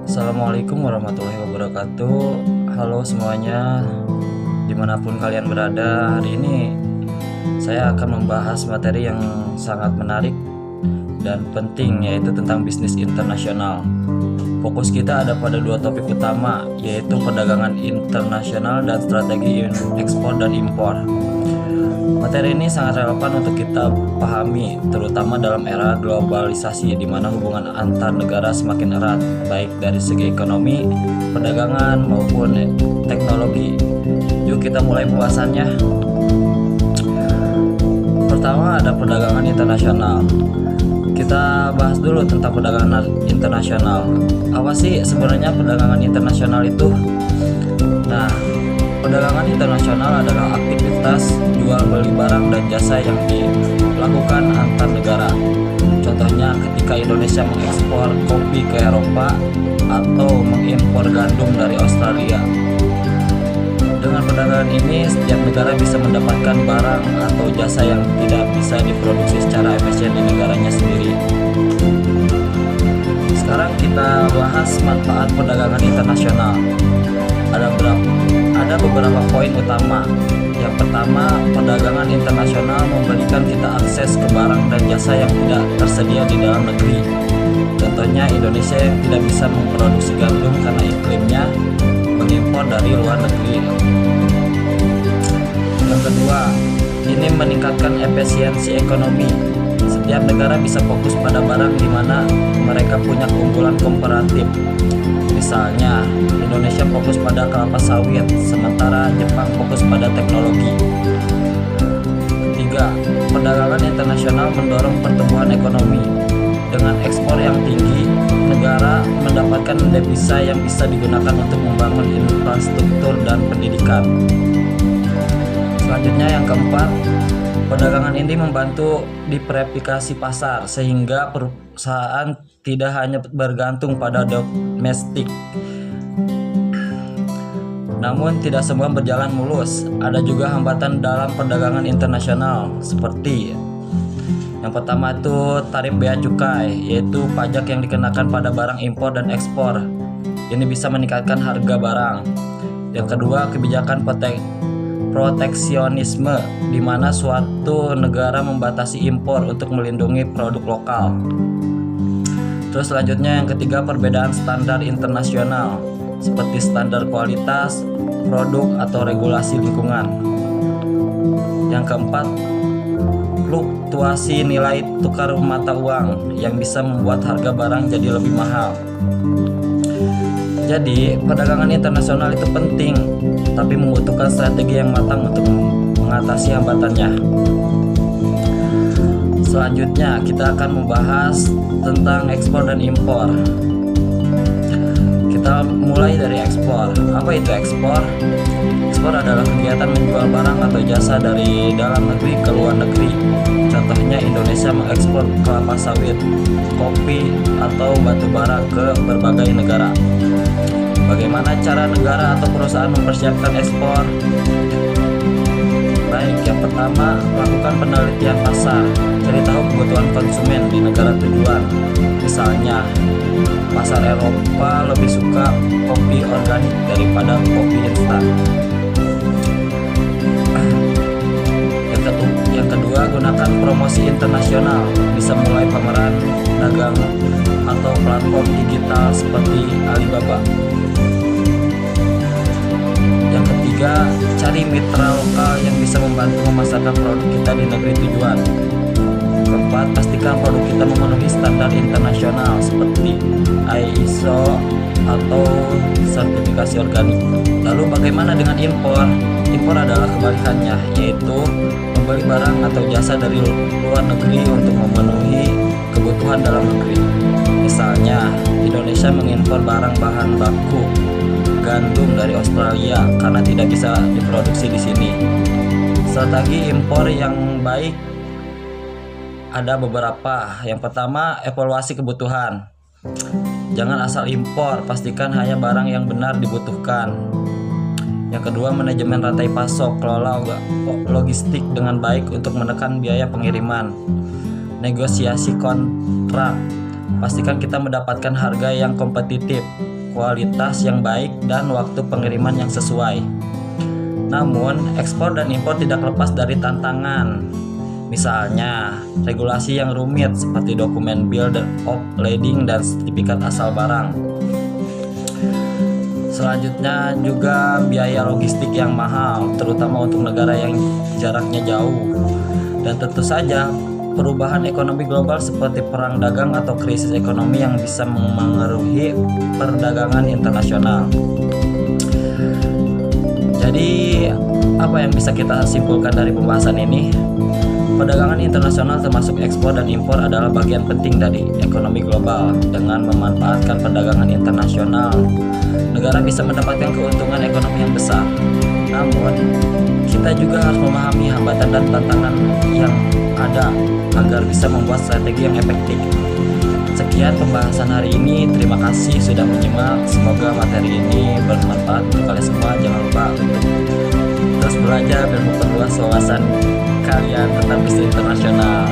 Assalamualaikum warahmatullahi wabarakatuh. Halo semuanya, dimanapun kalian berada. Hari ini saya akan membahas materi yang sangat menarik dan penting, yaitu tentang bisnis internasional. Fokus kita ada pada dua topik utama, yaitu perdagangan internasional dan strategi ekspor dan impor. Materi ini sangat relevan untuk kita pahami, terutama dalam era globalisasi di mana hubungan antar negara semakin erat, baik dari segi ekonomi, perdagangan maupun teknologi. Yuk kita mulai pembahasannya. Pertama ada perdagangan internasional. Kita bahas dulu tentang perdagangan internasional. Apa sih sebenarnya perdagangan internasional itu? Nah, perdagangan internasional adalah aktivitas jual beli barang dan jasa yang dilakukan antar negara. Contohnya ketika Indonesia mengekspor kopi ke Eropa atau mengimpor gandum dari Australia. Dengan perdagangan ini, setiap negara bisa mendapatkan barang atau jasa yang tidak bisa diproduksi secara efisien di negaranya sendiri. Sekarang kita bahas manfaat perdagangan internasional. Ada beberapa poin utama. Yang pertama, perdagangan internasional memberikan kita akses ke barang dan jasa yang tidak tersedia di dalam negeri. Contohnya Indonesia yang tidak bisa memproduksi gandum karena iklimnya, mengimpor dari luar negeri. Yang kedua, ini meningkatkan efisiensi ekonomi. Setiap negara bisa fokus pada barang di mana mereka punya keunggulan komparatif. Misalnya, Indonesia fokus pada kelapa sawit, sementara Jepang fokus pada teknologi. Ketiga, perdagangan internasional mendorong pertumbuhan ekonomi. Dengan ekspor yang tinggi, negara mendapatkan devisa yang bisa digunakan untuk membangun infrastruktur dan pendidikan. Selanjutnya yang keempat, perdagangan ini membantu diversifikasi pasar sehingga perusahaan tidak hanya bergantung pada domestik. Namun tidak semua berjalan mulus. Ada juga hambatan dalam perdagangan internasional seperti yang pertama itu tarif bea cukai, yaitu pajak yang dikenakan pada barang impor dan ekspor. Ini bisa meningkatkan harga barang. Yang kedua, kebijakan proteksionisme, di mana suatu negara membatasi impor untuk melindungi produk lokal. Terus selanjutnya yang ketiga, perbedaan standar internasional seperti standar kualitas produk atau regulasi lingkungan. Yang keempat, fluktuasi nilai tukar mata uang yang bisa membuat harga barang jadi lebih mahal. Jadi, perdagangan internasional itu penting, tapi membutuhkan strategi yang matang untuk mengatasi hambatannya. Selanjutnya, kita akan membahas tentang ekspor dan impor. Kita mulai dari ekspor. Apa itu ekspor? Ekspor adalah kegiatan menjual barang atau jasa dari dalam negeri ke luar negeri. Contohnya Indonesia mengekspor kelapa sawit, kopi, atau batu bara ke berbagai negara. Bagaimana cara negara atau perusahaan mempersiapkan ekspor? Baik, yang pertama, lakukan penelitian pasar. Cari tahu kebutuhan konsumen di negara tujuan. Misalnya, pasar Eropa lebih suka kopi organik daripada kopi instan. Yang kedua, gunakan promosi internasional. Bisa mulai pameran dagang atau platform digital seperti Alibaba. Yang ketiga, cari mitra lokal yang bisa membantu memasarkan produk kita di negeri tujuan. Keempat, pastikan produk kita memenuhi standar internasional seperti ISO atau sertifikasi organik. Lalu bagaimana dengan impor? Impor adalah kebalikannya, yaitu membeli barang atau jasa dari luar negeri untuk memenuhi kebutuhan dalam negeri. Misalnya, Indonesia mengimpor barang bahan baku gandum dari Australia karena tidak bisa diproduksi di sini. Strategi impor yang baik ada beberapa. Yang pertama, evaluasi kebutuhan. Jangan asal impor, pastikan hanya barang yang benar dibutuhkan. Yang kedua, manajemen rantai pasok. Kelola logistik dengan baik untuk menekan biaya pengiriman. Negosiasi kontrak. Pastikan kita mendapatkan harga yang kompetitif. kualitas yang baik, dan waktu pengiriman yang sesuai. Namun, ekspor dan impor tidak lepas dari tantangan. Misalnya, regulasi yang rumit seperti dokumen bill of lading dan sertifikat asal barang. Selanjutnya juga biaya logistik yang mahal, terutama untuk negara yang jaraknya jauh. Dan tentu saja, perubahan ekonomi global seperti perang dagang atau krisis ekonomi yang bisa mengaruhi perdagangan internasional. Jadi, apa yang bisa kita simpulkan dari pembahasan ini? Perdagangan internasional termasuk ekspor dan impor adalah bagian penting dari ekonomi global. Dengan memanfaatkan perdagangan internasional, negara bisa mendapatkan keuntungan ekonomi yang besar. Namun, kita juga harus memahami hambatan dan tantangan yang ada agar bisa membuat strategi yang efektif. Sekian pembahasan hari ini. Terima kasih sudah menyimak. Semoga materi ini bermanfaat untuk kalian semua. Jangan lupa untuk terus belajar dan memperluas wawasan kalian tentang bisnis internasional.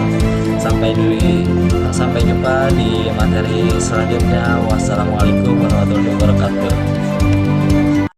Sampai jumpa di materi selanjutnya. Wassalamualaikum warahmatullahi wabarakatuh.